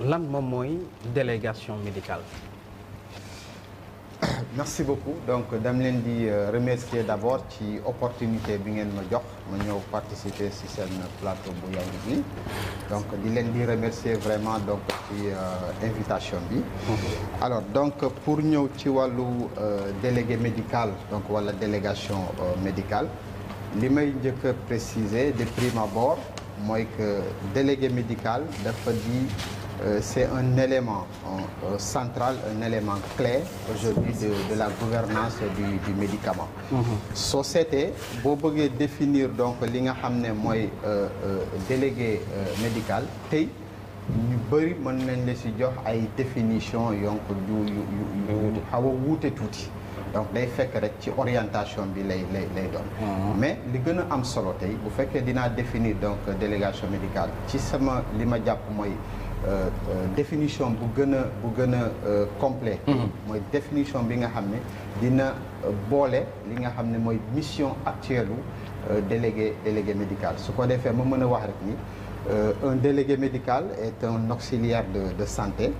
lan moom mooy délégation médicale. Merci beaucoup donc dama leen di remercier d'abord ci opportunité bi ngeen ma jox ma ñëw participer ci seen plateau bu yangi bi donc di leen di remercier vraiment donc ci invitation bi. Alors donc pour ñëw ci wàllu délégué médical donc wala délégation médicale li may njëkk a préciser de prime abord mooy que délégué médical dafa di c'est un élément central, un élément clé aujourd'hui de la gouvernance du médicament. Société boo bëggee définir donc li nga xam ne mooy délégué médical tey ñu bëri mën nañ la ci jox ay définition donc yu xaw a wuute tuuti. Donc day fekk rek ci orientation bi lay doon. Mais li gën a am solo tey bu fekkee dinaa définir donc délégation médicale ci sama li ma jàpp mooy définition bu gën a complet mooy définition bi nga xam ne dina boole li nga xam ne mooy mission actuelle u délégué médical su ko defee ma mën a wax rek ni un délégué médical est un auxiliaire de santé,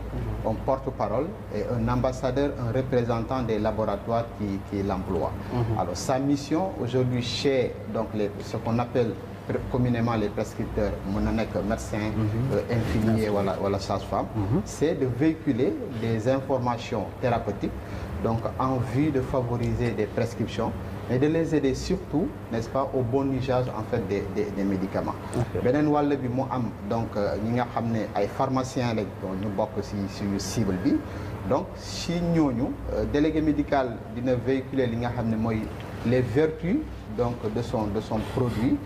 un porte-parole et un ambassadeur, un représentant des laboratoires qui l'emploient. Alors sa mission aujourd'hui chez donc ce qu'on appelle communément les prescripteurs mën na nekk médecin infirmier wala sage-femme c'est de véhiculer des informations thérapeutiques donc en vue de favoriser des prescriptions mais de les aider surtout n'est-ce pas au bon usage en fait des médicaments. Beneen wàll bi mu am donc ñi nga xam ne ay pharmaciens lañ ñu bokk ci suñu cible bi donc si ñooñu délégué médical dina véhiculer li nga xam ne mooy les vertus donc de son produit.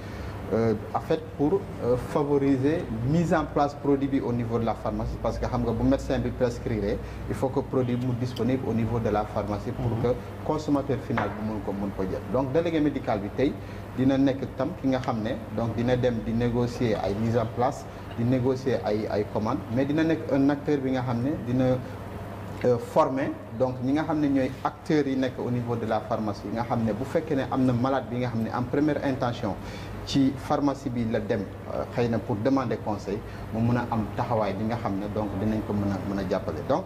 En fait pour favoriser mise en place produit bi au niveau de la pharmacie parce que xam nga bu médecin bi prescrire il faut que produit mu disponible au niveau de la pharmacie pour que consommateur final bi mën ko jël donc délégué médical bi tey dina nekk tam ki nga xam ne donc dina dem di négocier ay mise en place di négocier ay commandes mais dina nekk un acteur bi nga xam ne dina former donc ñi nga xam ne ñooy acteurs yi nekk au niveau de la pharmacie yi nga xam ne bu fekkee ne am na malade bi nga xam ne en première intention ci pharmacie bi la dem xëy na pour demander conseil mu mun a am taxawaay bi nga xam ne donc dinañ ko mën a jàppale donc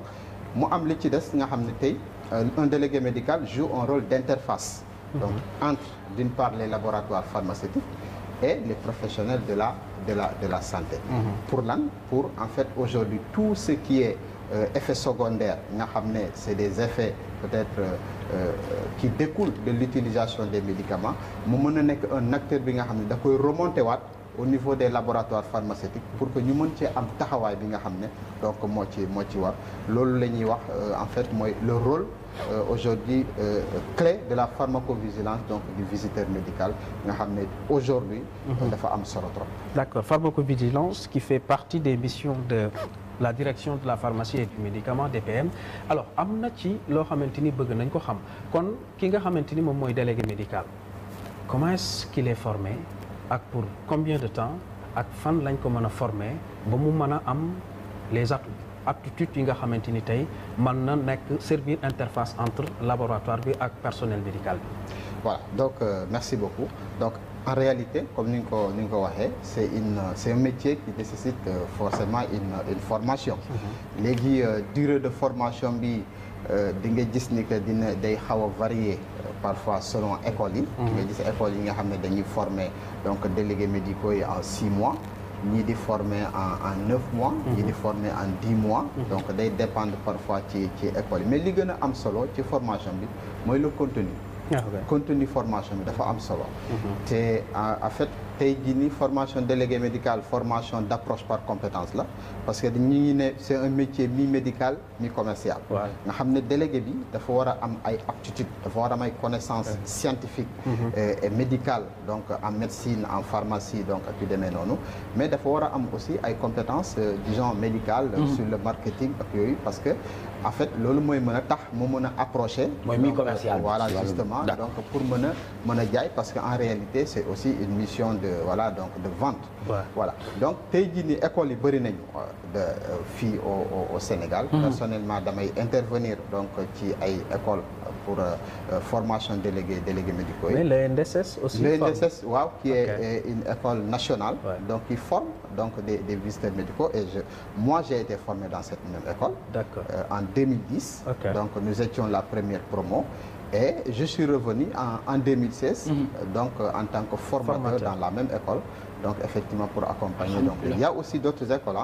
mu am li ci des nga xam ne tey un délégué médical joue un rôle d'interface donc entre d'une part les laboratoires pharmaceutiques et les professionnels de la santé pour en fait aujourd'hui tout ce qui est effets secondaires nga xam ne c'est des effets peut-être qui découlent de l'utilisation des médicaments mu mën a nekk un acteur bi nga xam ne da koy remonter waat au niveau des laboratoires pharmaceutiques pour que ñu mën cee am taxawaay bi nga xam ne donc moo ci war loolu la ñuy wax en fait mooy le rôle aujourd'hui clé de la pharmacovigilance donc du visiteur médical nga xam ne aujourd'hui dafa am solo trop. D'accord, pharmacovigilance qui fait partie des missions de la direction de la pharmacie et du médicament DPM alors am na ci loo xamante ni bëgg nañ ko xam kon ki nga xamante ni moom mooy délégué médical comment est-ce qu'il est formé ak pour combien de temps ak fan lañ ko mën a former ba mu mën a am les aptitudes yi nga xamante ni tey mën na nekk servir interface entre laboratoire bi ak personnel médical bi. Voilà donc merci beaucoup donc en réalité comme ni nga ko waxee c'est un métier qui nécessite forcément une formation. Léegi durée de formation bi di nga gis ni que day xaw a varier parfois selon école yi. di nga gis école yi nga xam ne dañuy former donc délégués médicaux yi en 6 mois. ñii di former en 9 mois. ñii di former en 10 mois. donc day dépendre parfois ci école yi mais li gën a am solo ci formation bi mooy le contenu. Contenu formation bi dafa am solo. te en fait tey jii nii formation délégué médical formation d'approche par compétence la parce que ñu ngi ne c'est un métier mi-médical mi-commercial. nga xam ne délégué bi dafa war a am ay aptitudes dafa war a am ay connaissances scientifiques. et médicales donc en médecine en pharmacie donc ak yu demee noonu mais dafa war a am aussi ay compétences disons médicales. sur le marketing ak yooyu parce que en fait loolu mooy mën a tax mu mën a approcher. mooy mi-commercial voilà justement donc pour mën a jaay parce que en réalité c'est aussi une mission voilà donc de vente. Voilà donc tey jii nii écoles yi bëri nañu fii au Sénégal. Personnellement damay intervenir donc ci ay écoles pour formation délégués médicaux yi. Mais le NDSS aussi. Le NDSS waaw qui est une école nationale. Donc qui forme donc des visiteurs médicaux et moi j'ai été formé dans cette même école. D'accord. En 2010. Donc nous étions la première promo. Et je suis revenu en 2016, donc en tant que formateur dans la même école. Donc effectivement pour accompagner. Donc il y a aussi d'autres écoles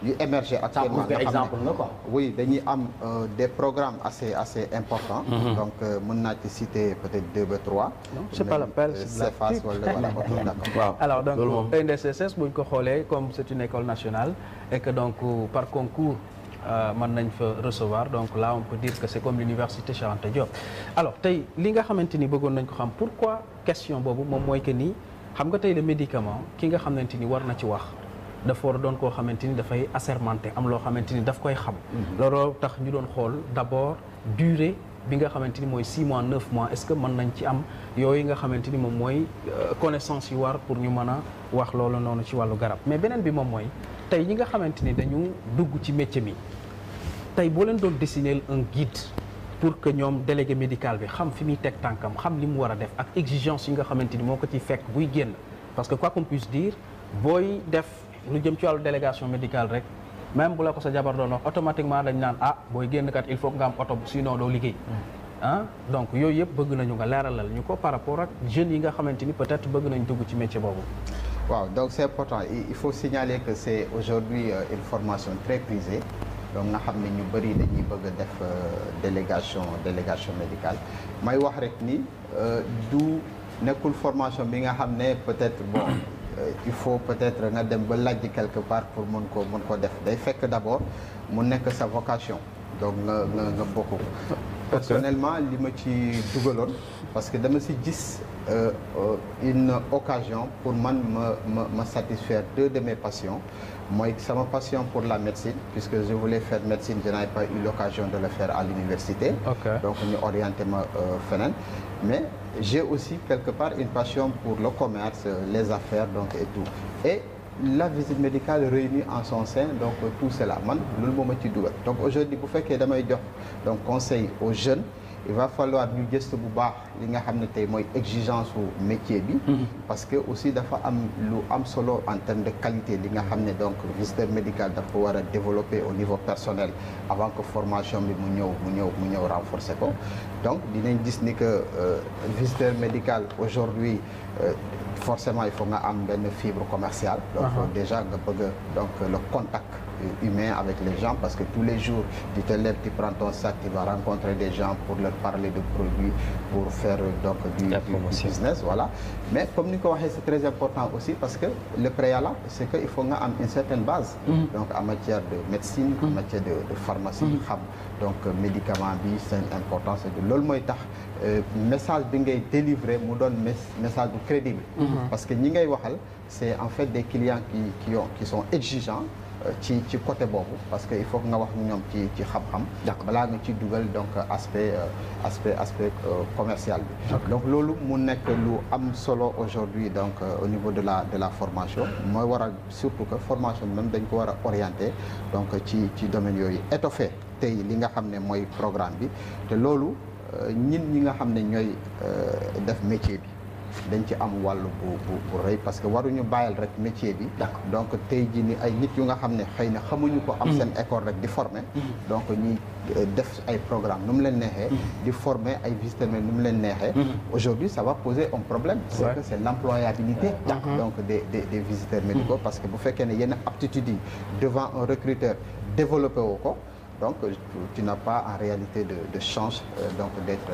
yu émergé actuellement. Ça exemple nga quoi. Oui dañuy am des programmes assez importants. Donc mën naa ci citer peut-être 2 ba 3. C'est pas la peine. CEFAS wala d'accord. Alors donc NDSS bu ñu ko xoolee comme c'est une école nationale et que donc par concours. mën nañ fa recevoir donc là on peut dire que c'est comme l'université Cheikh Anta Diop. Alors tey li nga xamante ni bëggoon nañ ko xam pourquoi question boobu moom mooy que ni xam nga tey le médicament ki nga xamante ni war na ci wax dafa war a doon koo xamante ni dafay assermenté am loo xamante ni daf koy xam. looloo tax ñu doon xool d'abord durée bi nga xamante ni mooy 6 mois 9 mois est-ce que mën nañ ci am yooyu nga xamante ni moom mooy connaissance yu war pour ñu mën a wax loolu noonu ci wàllu garab mais beneen bi moom mooy tey ñi nga xamante ni dañu dugg ci métier mi. tey boo leen doon dessiner un guide pour que ñoom délégué médical bi xam fi muy teg tànkam xam li mu war a def ak exigence yi nga xamante ni moo ko ciy fekk buy génn parce que quoi qu'on puisse dire booy def lu jëm ci wàllu délégation médicale rek même bu la ko sa jabar doon wax automatiquement dañ naan booy génn kat il faut nga am oto sinon doo liggéey donc yooyu yëpp bëgg nañu nga leeralal ñu ko par rapport ak jeunes yi nga xamante ni peut-être bëgg nañ dugg ci métier boobu. waaw donc c'est important il faut signaler que c'est aujourd'hui une formation très prisée. donc nga xam ne ñu bëri dañuy bëgg a def délégation médicale may wax rek ni du nekkul formation bi nga xam ne peut-être bon il faut peut-être nga dem ba laaj quelque part pour mën ko def day fekk d'abord mu nekk sa vocation donc nga bokk ko personnellement li ma ci dugaloon parce que dama ci gis une occasion pour man ma satisfaire 2 de mes passions mooy sama passion pour la médecine puisque je voulais faire médecine je n'avais pas eu l'occasion de le faire à l'université donc ñu orienté ma feneen mais j'ai aussi quelque part une passion pour le commerce les affaires donc et tout et la visite médicale réunit en son sein donc tout cela man loolu moo ma ci dugal donc aujourd'hui bu fekkee damay jox donc conseil aux jeunes il va falloir ñu gëstu bu baax li nga xam ne tey mooy exigence su métier bi parce que aussi dafa am lu am solo en termes de qualité li nga xam ne donc visiteur médical dafa war a développer au niveau personnel avant que formation bi mu ñëw renforcer ko donc dinañ gis ni que visiteur médical aujourd'hui forcément il faut nga am benn fibre commerciale donc déjà nga bëgg donc le contact humain avec les gens parce que tous les jours tu te lèves, tu prends ton sac, tu vas rencontrer des gens pour leur parler de produits, pour faire donc du business, voilà. Mais comme nous l'avons dit, c'est très important aussi parce que le préalable, c'est qu'il faut avoir une certaine base. Donc en matière de médecine, en matière de pharmacie, donc médicaments, c'est important. C'est de l'olmoy message bi ngay délivrer mu doon message bu crédible. Parce que ñi ngay waxal, c'est en fait des clients qui sont exigeants. ci côté boobu parce que il faut que nga wax ñoom ci xam-xam balaa nga ci dugal donc aspect commercial bi donc loolu mu nekk lu am solo aujourd'hui donc au niveau de la formation mooy waral surtout que formation bi même dañ ko war a orienter donc ci domaine yooyu étoffé tey li nga xam ne mooy programme bi te loolu ñi nga xam ne ñooy def métier bi dañ ci am wàllu bu rëy parce que waruñu bàyyil rek métier bi donc tey jii ni ay nit yu nga xam ne xëy na xamuñu ko am seen école rek di former donc ñuy def ay programme nu mu leen neexee di former ay visiteurs nu mu leen neexee aujourd'hui ça va poser un problème c'est que c'est l'employabilité donc des visiteurs médicaux parce que bu fekkee ne yenn aptitudes yi devant un recruteur développé woo ko donc tu n'as pas en réalité de chance donc d'être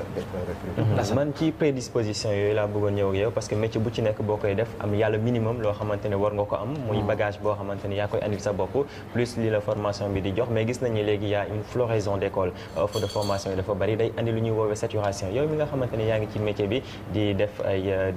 recruté. man ci prédisposition yooyu laa bëggoon ñëw ak yow parce que métier bu ci nekk boo koy def am yàlla minimum loo xamante ne war nga ko am muy bagage boo xamante ne yaa koy andi sa bopp plus li la formation bi di jox mais gis nañu léegi y a une floraison d'école offre de formation yi dafa bari day andi lu ñuy woowee saturation yow mi nga xamante ne yaa ngi ci métier bi di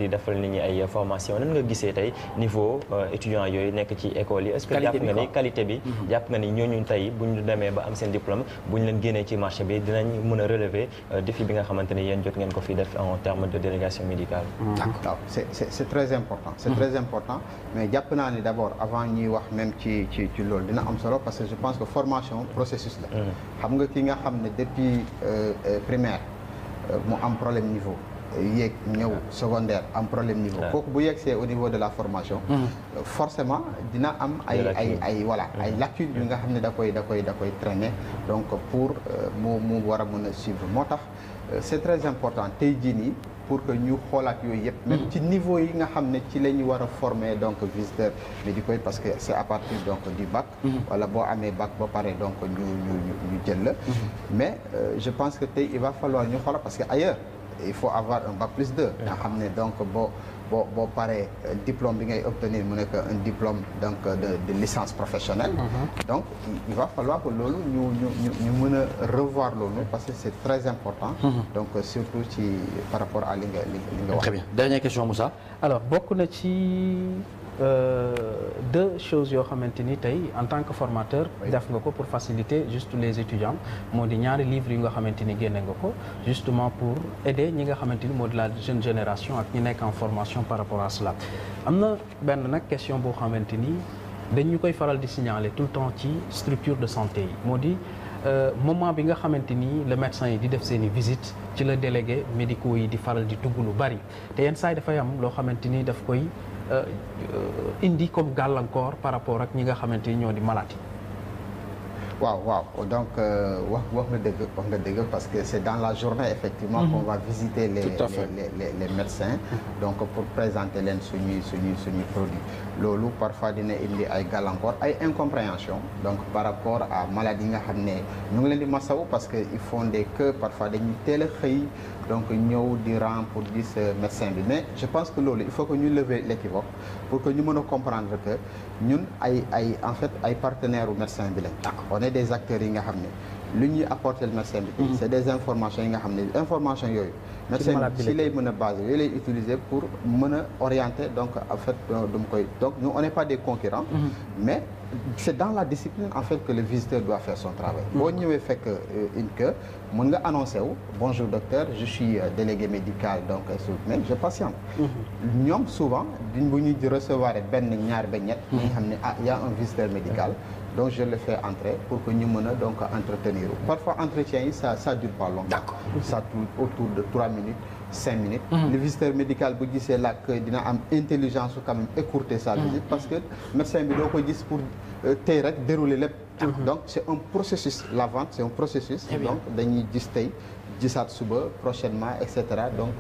defal nit ñi ay formation nan nga gisee tey niveau étudiant yooyu nekk ci école yi est-ce que jàpp nga ni qualité bi jàpp nga ni ñooñu tey bu ñu demee ba am seen diplôme bu ñu leen génnee ci marché bi dinañ mën a relever défi bi nga xamante ne yéen jot ngeen ko fi def en termes de délégation médicale. D'accord. C'est très important. C'est très important mais jàpp naa ni d'abord avant ñuy wax même ci loolu dina am solo parce que je pense que formation processus la. xam nga ki nga xam ne depuis primaire mu am problème niveau. yéeg ñëw secondaire am problème niveau kooku bu yegsee au niveau de la formation forcément dina am ay voilà ay lacunes yu nga xam ne da koy traîner donc pour mu war a mën a suivre moo tax c'est très important tey jii nii pour que ñu xoolaat yooyu yëpp même ci niveau yi nga xam ne ci la ñu war a former donc visiteurs médicaux yi parce que c'est à partir donc du bac wala boo amee bac ba pare donc ñu jël la mais je pense que tey il va falloir ñu xoolaat parce que ailleurs il faut avoir un bac plus 2 nga xam ne donc boo paree diplôme bi ngay obtenir mu nekk un diplôme donc de licence professionnelle donc il va falloir que loolu ñu mën a revoir loolu parce que c'est très important donc surtout ci par rapport à li nga wax. Très bien. Dernière question Moussa. Alors bokk na ci deux choses yoo xamante ni tey en tant que formateur def nga ko pour faciliter juste les étudiants moo di ñaari livres yi nga xamante ni génne nga ko justement pour aider ñi nga xamante ni moo di la jeune génération ak ñi nekk en formation par rapport à cela am na benn nag question boo xamante ni dañu koy faral di signaler tout le temps ci structure de santé yi moo di moment bi nga xamante ni le médecin yi di def seen i visite ci la délégué médicaux yi di faral di dugg lu bari te yenn saa yi dafay am loo xamante ni daf koy indi comme gàllankoor par rapport ak ñi nga xamante ni ñoo di malade yi. waaw donc wax nga dëgg parce que c'est dans la journée effectivement qu'on va visiter les médecins donc pour présenter leen suñuy produit loolu parfois dina indi ay gàllankoor ay incompréhension donc par rapport à maladie yi nga xam ne ñu ngi leen di masawu parce que ils font des queues parfois dañuy teel a xëy donc ñëw di rang pour gis médecin bi mais je pense que loolu il faut que ñu lever l'équivoque pour que ñu mën a comprendre que ñun en fait ay partenaires u médecin bi lañ on est des acteurs yi nga xam ne lu ñuy apporter le médecin bi c'est des informations yi nga xam ne information yooyu médecin bi si lay mën a basé yooyu lay utiliser pour mën a orienter donc en fait donc nous on n'est pas des concurrents mais c'est dans la discipline en fait que le visiteur doit faire son travail boo ñëwee fekk une queue mën nga annoncer wu bonjour docteur je suis délégué médical donc mais je patiente ñoom souvent bu ñuy recevoir benn ñaar ba ñett ñi nga xam ne y a un visiteur médical donc je le fais entrer pour que ñu mën a donc entretenir parfois entretien yi ça dure pas longtemps ça tourne autour de 3 minutes 5 minutes le visiteur médical bu gisee la que dina am intelligence su quand même écourter sa visite parce que médecin bi doo ko gis pour tey rek dérouler lépp donc c'est un processus la vente c'est un processus donc dañuy gis tey gisaat suba prochainement et cetera donc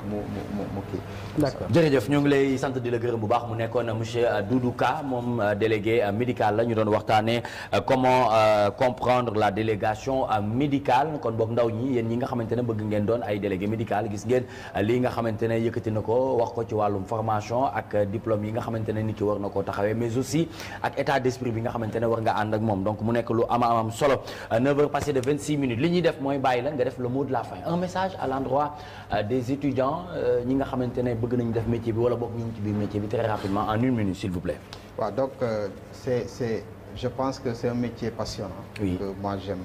mu kii. d'accord jërëjëf ñu ngi lay sant di la gërëm bu baax mu nekkoon monsieur Doudou Ka moom délégué médical la ñu doon waxtaanee comment comprendre la délégation médicale kon boog ndaw ñi yéen ñi nga xamante ne bëgg ngeen doon ay délégué médical gis ngeen lii nga xamante ne yëkkati na ko wax ko ci wàllum formation ak diplôme yi nga xamante ne nit ki war na koo taxawee mais aussi ak état d'esprit bi nga xamante ne war nga ànd ak moom donc mu nekk lu am solo 9h passé de 26 minutes li ñuy def mooy bàyyi la nga def le mot de la fin un message à l'endroit des étudiants ñi nga xamante ne bëgg nañu def métier bi wala boog ñu ngi ci biir métier bi très rapidement en 1 minute s'il vous plaît. waaw donc je pense que c'est un métier passionnant. Oui. Que moi j'aime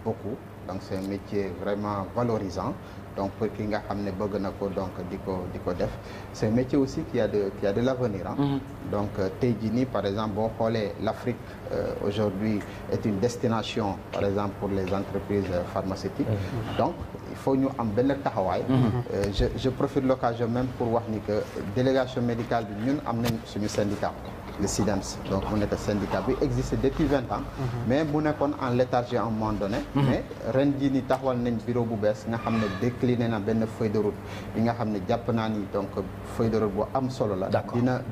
beaucoup donc c'est un métier vraiment valorisant donc pour ki nga xam ne bëgg na ko donc di ko def c'est un métier aussi qui a de l'avenir donc tey jii nii par exemple boo xoolee l'Afrique aujourd'hui est une destination par exemple pour les entreprises pharmaceutiques donc il faut ñu am benn taxawaay je profite de l'occasion même pour wax ni que délégation médicale bi ñun am nañ suñu syndicat le SIDEMS donc mu nekk syndicat bi existe depuis 20 ans mais mu nekkoon en léthargie à un moment donné mais ren jii ni taxawal nañ bureau bu bees nga xam ne décliné na benn feuille de route bi nga xam ne jàpp naa ni donc feuille de route bu am solo la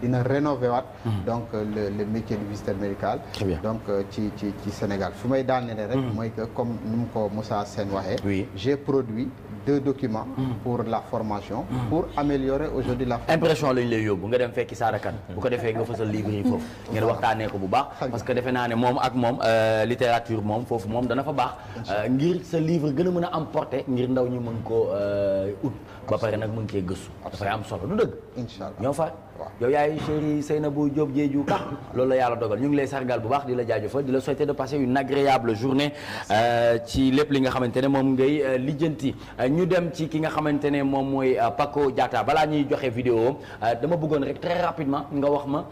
dina rénover waat donc le métier du visiteur médical donc ci Sénégal fu may daanele rek mooy que comme ni mu ko Moussa Sène waxee j'ai produit 2 documents pour la formation pour améliorer aujourd'hui la formation. impression lañ lay yóbbu nga dem fekki saarakan bu ko defee nga fësal livre yi foofu ngeen waxtaanee ko bu baax parce que defe naa ne moom ak moom littérature moom foofu moom dana fa baax ngir sa livre gën a mën a am portée ngir ndaw ñi mën koo ut ba pare nag mën cee gëstu dafay am solo du dëgg inchallah ñoo fa yow yaay chéri Seynabou Diop Diédhiou Ka loolu la yàlla dogal ñu ngi lay sargal bu baax di la jaajëfal di la souhaiter de passer une agréable journée ci lépp li nga xamante ne moom ngay lijjanti ñu dem ci ki nga xamante ne moom mooy Paco Diatta balaa ñuy joxe vidéo dama bëggoon rek très rapidement nga wax ma